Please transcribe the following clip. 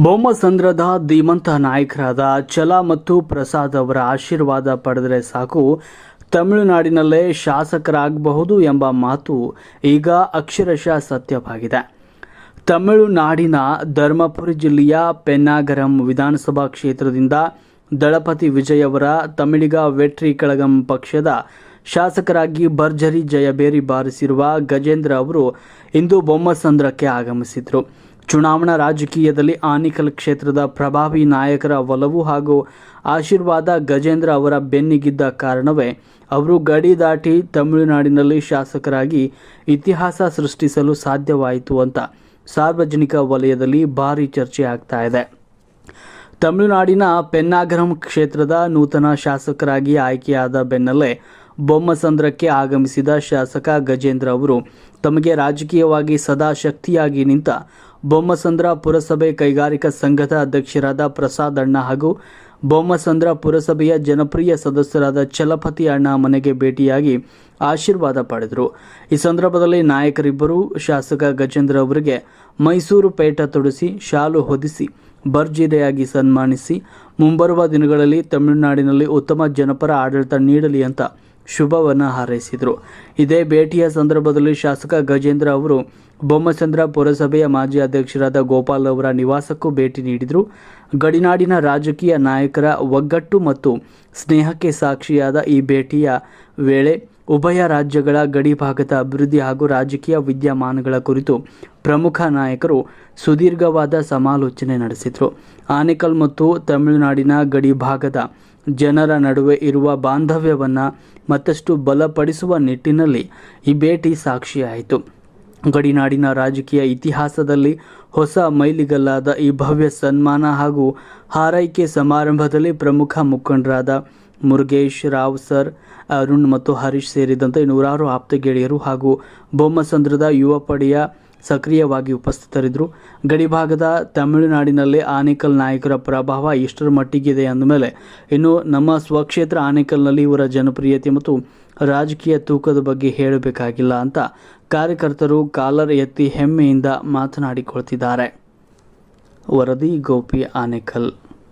ಬೊಮ್ಮಸಂದ್ರದ ಧೀಮಂತ ನಾಯಕರಾದ ಛಲ ಮತ್ತು ಪ್ರಸಾದ್ ಅವರ ಆಶೀರ್ವಾದ ಪಡೆದರೆ ಸಾಕು, ತಮಿಳುನಾಡಿನಲ್ಲೇ ಶಾಸಕರಾಗಬಹುದು ಎಂಬ ಮಾತು ಈಗ ಅಕ್ಷರಶಃ ಸತ್ಯವಾಗಿದೆ. ತಮಿಳುನಾಡಿನ ಧರ್ಮಪುರಿ ಜಿಲ್ಲೆಯ ಪೆನ್ನಾಗರಂ ವಿಧಾನಸಭಾ ಕ್ಷೇತ್ರದಿಂದ ದಳಪತಿ ವಿಜಯ್ ಅವರ ತಮಿಳಿಗ ವೆಟ್ರಿ ಕಳಗಂ ಪಕ್ಷದ ಶಾಸಕರಾಗಿ ಭರ್ಜರಿ ಜಯಬೇರಿ ಬಾರಿಸಿರುವ ಗಜೇಂದ್ರ ಅವರು ಇಂದು ಬೊಮ್ಮಸಂದ್ರಕ್ಕೆ ಆಗಮಿಸಿದರು. ಚುನಾವಣಾ ರಾಜಕೀಯದಲ್ಲಿ ಆನೇಕಲ್ ಕ್ಷೇತ್ರದ ಪ್ರಭಾವಿ ನಾಯಕರ ಒಲವು ಹಾಗೂ ಆಶೀರ್ವಾದ ಗಜೇಂದ್ರ ಅವರ ಬೆನ್ನಿಗಿದ್ದ ಕಾರಣವೇ ಅವರು ಗಡಿ ದಾಟಿ ತಮಿಳುನಾಡಿನಲ್ಲಿ ಶಾಸಕರಾಗಿ ಇತಿಹಾಸ ಸೃಷ್ಟಿಸಲು ಸಾಧ್ಯವಾಯಿತು ಅಂತ ಸಾರ್ವಜನಿಕ ವಲಯದಲ್ಲಿ ಭಾರೀ ಚರ್ಚೆ ಆಗ್ತಾ ಇದೆ. ತಮಿಳುನಾಡಿನ ಪೆನ್ನಾಗರಂ ಕ್ಷೇತ್ರದ ನೂತನ ಶಾಸಕರಾಗಿ ಆಯ್ಕೆಯಾದ ಬೆನ್ನಲ್ಲೇ ಬೊಮ್ಮಸಂದ್ರಕ್ಕೆ ಆಗಮಿಸಿದ ಶಾಸಕ ಗಜೇಂದ್ರ ಅವರು ತಮಗೆ ರಾಜಕೀಯವಾಗಿ ಸದಾ ಶಕ್ತಿಯಾಗಿ ನಿಂತ ಬೊಮ್ಮಸಂದ್ರ ಪುರಸಭೆ ಕೈಗಾರಿಕಾ ಸಂಘದ ಅಧ್ಯಕ್ಷರಾದ ಪ್ರಸಾದ್ ಅಣ್ಣ ಹಾಗೂ ಬೊಮ್ಮಸಂದ್ರ ಪುರಸಭೆಯ ಜನಪ್ರಿಯ ಸದಸ್ಯರಾದ ಛಲಪತಿ ಅಣ್ಣ ಮನೆಗೆ ಭೇಟಿಯಾಗಿ ಆಶೀರ್ವಾದ ಪಡೆದರು. ಈ ಸಂದರ್ಭದಲ್ಲಿ ನಾಯಕರಿಬ್ಬರು ಶಾಸಕ ಗಜೇಂದ್ರ ಅವರಿಗೆ ಮೈಸೂರು ಪೇಟ ತೊಡಿಸಿ ಶಾಲು ಹೊದಿಸಿ ಭರ್ಜರಿಯಾಗಿ ಸನ್ಮಾನಿಸಿ ಮುಂಬರುವ ದಿನಗಳಲ್ಲಿ ತಮಿಳುನಾಡಿನಲ್ಲಿ ಉತ್ತಮ ಜನಪರ ಆಡಳಿತ ನೀಡಲಿ ಅಂತ ಶುಭವನ್ನು ಹಾರೈಸಿದರು. ಇದೇ ಭೇಟಿಯ ಸಂದರ್ಭದಲ್ಲಿ ಶಾಸಕ ಗಜೇಂದ್ರ ಅವರು ಬೊಮ್ಮಸಂದ್ರ ಪುರಸಭೆಯ ಮಾಜಿ ಅಧ್ಯಕ್ಷರಾದ ಗೋಪಾಲ್ ಅವರ ನಿವಾಸಕ್ಕೂ ಭೇಟಿ ನೀಡಿದರು. ಗಡಿನಾಡಿನ ರಾಜಕೀಯ ನಾಯಕರ ಒಗ್ಗಟ್ಟು ಮತ್ತು ಸ್ನೇಹಕ್ಕೆ ಸಾಕ್ಷಿಯಾದ ಈ ಭೇಟಿಯ ವೇಳೆ ಉಭಯ ರಾಜ್ಯಗಳ ಗಡಿ ಭಾಗದ ಅಭಿವೃದ್ಧಿ ಹಾಗೂ ರಾಜಕೀಯ ವಿದ್ಯಮಾನಗಳ ಕುರಿತು ಪ್ರಮುಖ ನಾಯಕರು ಸುದೀರ್ಘವಾದ ಸಮಾಲೋಚನೆ ನಡೆಸಿದರು. ಆನೇಕಲ್ ಮತ್ತು ತಮಿಳುನಾಡಿನ ಗಡಿ ಭಾಗದ ಜನರ ನಡುವೆ ಇರುವ ಬಾಂಧವ್ಯವನ್ನು ಮತ್ತಷ್ಟು ಬಲಪಡಿಸುವ ನಿಟ್ಟಿನಲ್ಲಿ ಈ ಭೇಟಿ ಸಾಕ್ಷಿಯಾಯಿತು. ಗಡಿನಾಡಿನ ರಾಜಕೀಯ ಇತಿಹಾಸದಲ್ಲಿ ಹೊಸ ಮೈಲಿಗಲ್ಲಾದ ಈ ಭವ್ಯ ಸನ್ಮಾನ ಹಾಗೂ ಹಾರೈಕೆ ಸಮಾರಂಭದಲ್ಲಿ ಪ್ರಮುಖ ಮುಖಂಡರಾದ ಮುರುಗೇಶ್ ರಾವ್ ಸರ್, ಅರುಣ್ ಮತ್ತು ಹರೀಶ್ ಸೇರಿದಂತೆ ನೂರಾರು ಆಪ್ತ ಗೆಳೆಯರು ಹಾಗೂ ಬೊಮ್ಮಸಂದ್ರದ ಯುವ ಪಡೆಯ ಸಕ್ರಿಯವಾಗಿ ಉಪಸ್ಥಿತರಿದ್ದರು. ಗಡಿಭಾಗದ ತಮಿಳುನಾಡಿನಲ್ಲಿ ಆನೇಕಲ್ ನಾಯಕರ ಪ್ರಭಾವ ಎಷ್ಟರ ಮಟ್ಟಿಗಿದೆ ಅಂದಮೇಲೆ ಇನ್ನು ನಮ್ಮ ಸ್ವಕ್ಷೇತ್ರ ಆನೇಕಲ್ನಲ್ಲಿ ಇವರ ಜನಪ್ರಿಯತೆ ಮತ್ತು ರಾಜಕೀಯ ತೂಕದ ಬಗ್ಗೆ ಹೇಳಬೇಕಾಗಿಲ್ಲ ಅಂತ ಕಾರ್ಯಕರ್ತರು ಕಾಲರ್ ಎತ್ತಿ ಹೆಮ್ಮೆಯಿಂದ ಮಾತನಾಡಿಕೊಳ್ತಿದ್ದಾರೆ. ವರದಿ ಗೋಪಿ, ಆನೇಕಲ್.